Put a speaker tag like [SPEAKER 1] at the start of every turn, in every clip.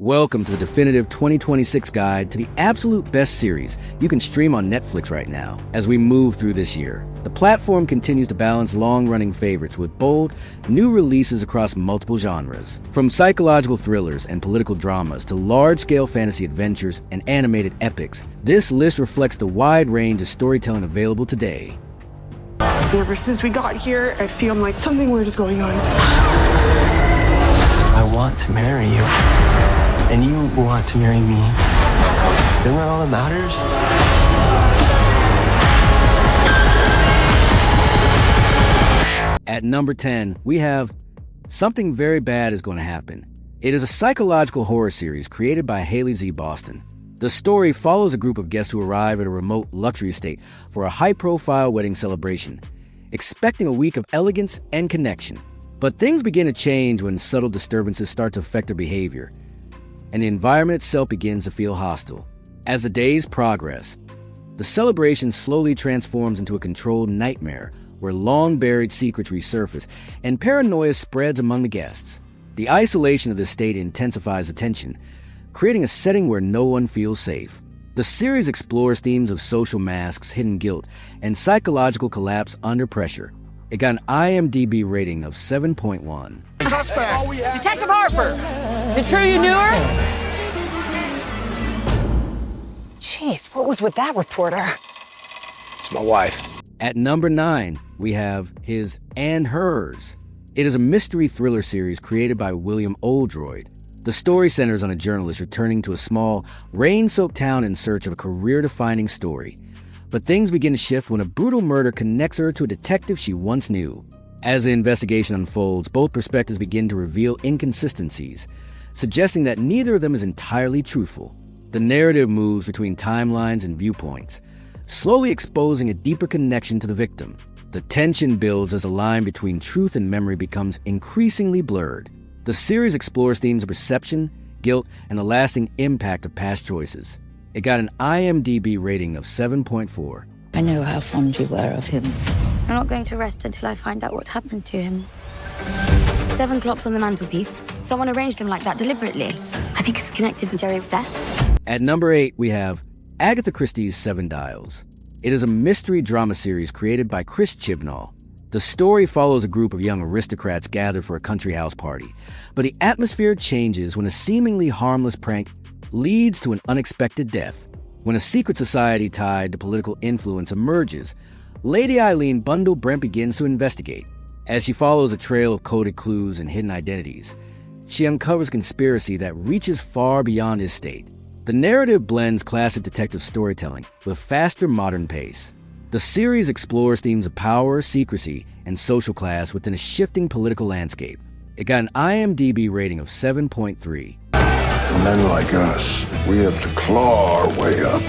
[SPEAKER 1] Welcome to the definitive 2026 guide to the absolute best series you can stream on Netflix right now as we move through this year. The platform continues to balance long-running favorites with bold, new releases across multiple genres. From psychological thrillers and political dramas to large-scale fantasy adventures and animated epics, this list reflects the wide range of storytelling available today.
[SPEAKER 2] Ever since we got here, I feel like something weird is going on.
[SPEAKER 3] I want to marry you. And you want to marry me. Isn't that all that matters?
[SPEAKER 1] At number 10, we have Something Very Bad Is Going to Happen. It is a psychological horror series created by Haley Z. Boston. The story follows a group of guests who arrive at a remote luxury estate for a high-profile wedding celebration, expecting a week of elegance and connection. But things begin to change when subtle disturbances start to affect their behavior, and the environment itself begins to feel hostile. As the days progress, the celebration slowly transforms into a controlled nightmare where long-buried secrets resurface and paranoia spreads among the guests. The isolation of the state intensifies the tension, creating a setting where no one feels safe. The series explores themes of social masks, hidden guilt, and psychological collapse under pressure. It got an IMDb rating of 7.1.
[SPEAKER 4] Suspect. Detective Harper! Is it true you knew her?
[SPEAKER 5] Jeez, what was with that reporter?
[SPEAKER 3] It's my wife.
[SPEAKER 1] At number 9, we have His and Hers. It is a mystery thriller series created by William Oldroyd. The story centers on a journalist returning to a small, rain-soaked town in search of a career-defining story. But things begin to shift when a brutal murder connects her to a detective she once knew. As the investigation unfolds, both perspectives begin to reveal inconsistencies, suggesting that neither of them is entirely truthful. The narrative moves between timelines and viewpoints, slowly exposing a deeper connection to the victim. The tension builds as the line between truth and memory becomes increasingly blurred. The series explores themes of perception, guilt, and the lasting impact of past choices. It got an IMDb rating of 7.4.
[SPEAKER 6] I know how fond you were of him.
[SPEAKER 7] I'm not going to rest until I find out what happened to him. 7 clocks on the mantelpiece. Someone arranged them like that deliberately. I think it's connected to Jerry's death.
[SPEAKER 1] At number 8, we have Agatha Christie's Seven Dials. It is a mystery drama series created by Chris Chibnall. The story follows a group of young aristocrats gathered for a country house party, but the atmosphere changes when a seemingly harmless prank leads to an unexpected death. When a secret society tied to political influence emerges, Lady Eileen Bundle Brent begins to investigate. As she follows a trail of coded clues and hidden identities, she uncovers a conspiracy that reaches far beyond his state. The narrative blends classic detective storytelling with faster modern pace. The series explores themes of power, secrecy, and social class within a shifting political landscape. It got an IMDb rating of 7.3.
[SPEAKER 8] Men like us, we have to claw our way up.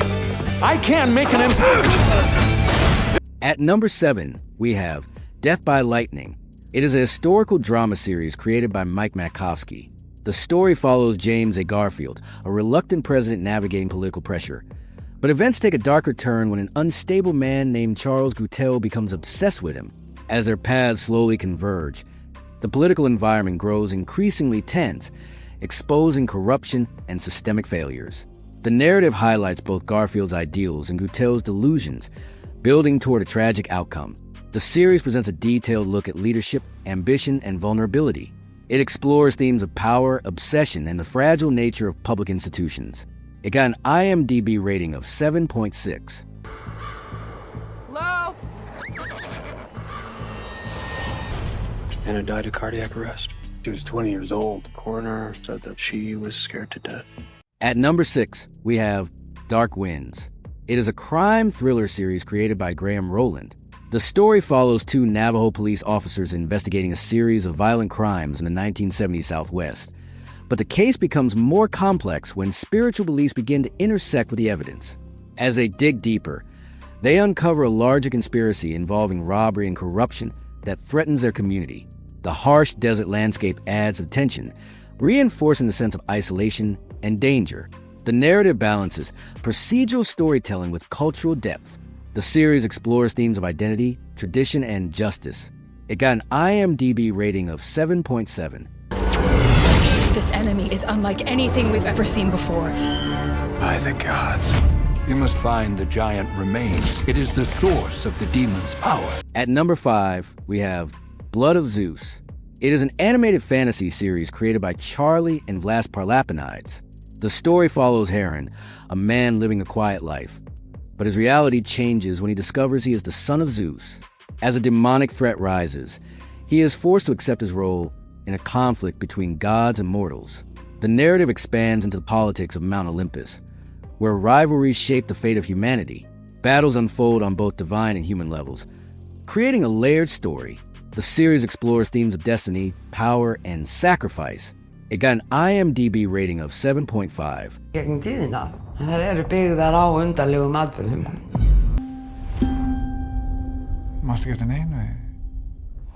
[SPEAKER 4] I can make an impact!
[SPEAKER 1] At number 7, we have Death by Lightning. It is a historical drama series created by Mike Makovsky. The story follows James A. Garfield, a reluctant president navigating political pressure. But events take a darker turn when an unstable man named Charles Goutel becomes obsessed with him. As their paths slowly converge, the political environment grows increasingly tense, exposing corruption and systemic failures. The narrative highlights both Garfield's ideals and Goutel's delusions, building toward a tragic outcome. The series presents a detailed look at leadership, ambition, and vulnerability. It explores themes of power, obsession, and the fragile nature of public institutions. It got an IMDb rating of 7.6.
[SPEAKER 4] Hello?
[SPEAKER 3] Anna died of cardiac arrest.
[SPEAKER 8] She was 20 years old.
[SPEAKER 3] The coroner said that she was scared to death.
[SPEAKER 1] At number 6, we have Dark Winds. It is a crime thriller series created by Graham Rowland. The story follows 2 Navajo police officers investigating a series of violent crimes in the 1970s Southwest. But the case becomes more complex when spiritual beliefs begin to intersect with the evidence. As they dig deeper, they uncover a larger conspiracy involving robbery and corruption that threatens their community. The harsh desert landscape adds to the tension, reinforcing the sense of isolation and danger. The narrative balances procedural storytelling with cultural depth. The series explores themes of identity, tradition, and justice. It got an IMDb rating of 7.7.
[SPEAKER 9] This enemy is unlike anything we've ever seen before.
[SPEAKER 10] By the gods. You must find the giant remains. It is the source of the demon's power.
[SPEAKER 1] At number 5, we have Blood of Zeus. It is an animated fantasy series created by Charlie and Vlas Parlapinides. The story follows Heron, a man living a quiet life. But his reality changes when he discovers he is the son of Zeus. As a demonic threat rises, he is forced to accept his role in a conflict between gods and mortals. The narrative expands into the politics of Mount Olympus, where rivalries shape the fate of humanity. Battles unfold on both divine and human levels, creating a layered story. The series explores themes of destiny, power, and sacrifice. It got an IMDb rating of 7.5.
[SPEAKER 11] Gegn tíðina. Þær eru byggðar á undarlegum atburðum.
[SPEAKER 10] Mástu ekki eftir neinu?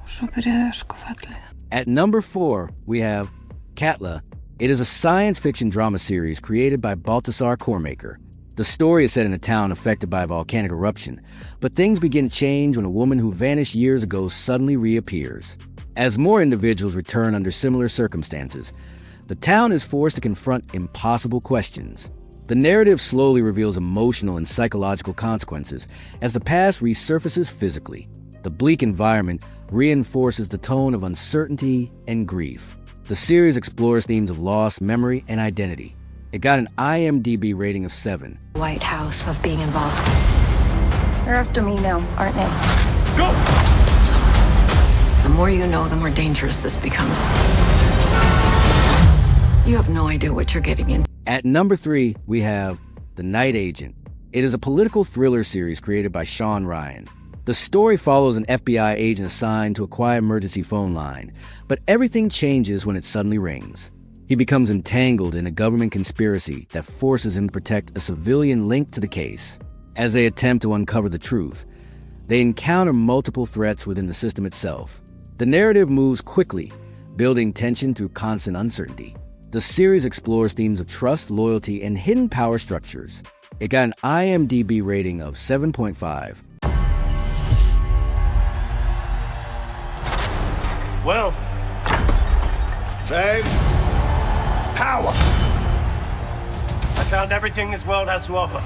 [SPEAKER 11] Svo byrjaði öskufallið.
[SPEAKER 1] At number 4, we have Katla. It is a science fiction drama series created by Baltasar Kormaker. The story is set in a town affected by a volcanic eruption, but things begin to change when a woman who vanished years ago suddenly reappears. As more individuals return under similar circumstances, the town is forced to confront impossible questions. The narrative slowly reveals emotional and psychological consequences as the past resurfaces physically. The bleak environment reinforces the tone of uncertainty and grief. The series explores themes of loss, memory, and identity. It got an IMDb rating of 7.
[SPEAKER 12] White House of being involved. They're after me now, aren't they?
[SPEAKER 10] Go!
[SPEAKER 12] The more you know, the more dangerous this becomes. You have no idea what you're getting in.
[SPEAKER 1] At number 3, we have The Night Agent. It is a political thriller series created by Sean Ryan. The story follows an FBI agent assigned to a quiet emergency phone line, but everything changes when it suddenly rings. He becomes entangled in a government conspiracy that forces him to protect a civilian linked to the case. As they attempt to uncover the truth, they encounter multiple threats within the system itself. The narrative moves quickly, building tension through constant uncertainty. The series explores themes of trust, loyalty, and hidden power structures. It got an IMDb rating of 7.5.
[SPEAKER 13] Wealth, fame, power. I found everything this world has to offer.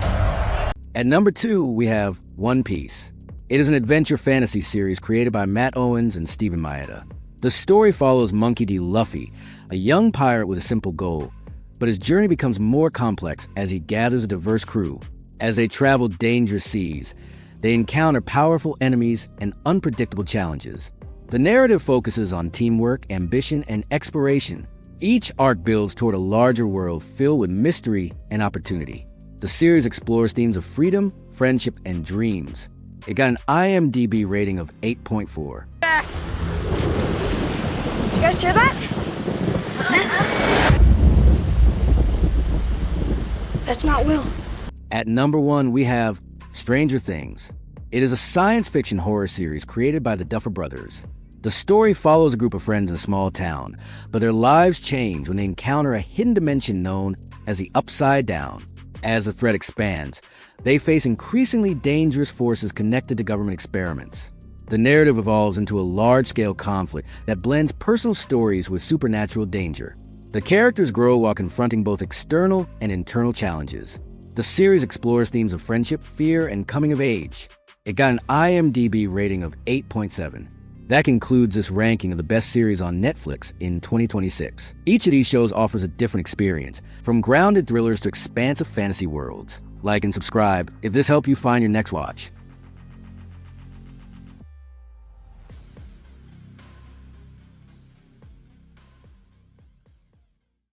[SPEAKER 1] At number 2, we have One Piece. It is an adventure fantasy series created by Matt Owens and Steven Maeda. The story follows Monkey D. Luffy, a young pirate with a simple goal, but his journey becomes more complex as he gathers a diverse crew. As they travel dangerous seas, they encounter powerful enemies and unpredictable challenges. The narrative focuses on teamwork, ambition, and exploration. Each arc builds toward a larger world filled with mystery and opportunity. The series explores themes of freedom, friendship, and dreams. It got an IMDb rating of 8.4.
[SPEAKER 14] Did you guys hear that? That's not Will.
[SPEAKER 1] At number 1, we have Stranger Things. It is a science fiction horror series created by the Duffer Brothers. The story follows a group of friends in a small town, but their lives change when they encounter a hidden dimension known as the Upside Down. As the threat expands, they face increasingly dangerous forces connected to government experiments. The narrative evolves into a large-scale conflict that blends personal stories with supernatural danger. The characters grow while confronting both external and internal challenges. The series explores themes of friendship, fear, and coming of age. It got an IMDb rating of 8.7. That concludes this ranking of the best series on Netflix in 2026. Each of these shows offers a different experience, from grounded thrillers to expansive fantasy worlds. Like and subscribe if this helped you find your next watch.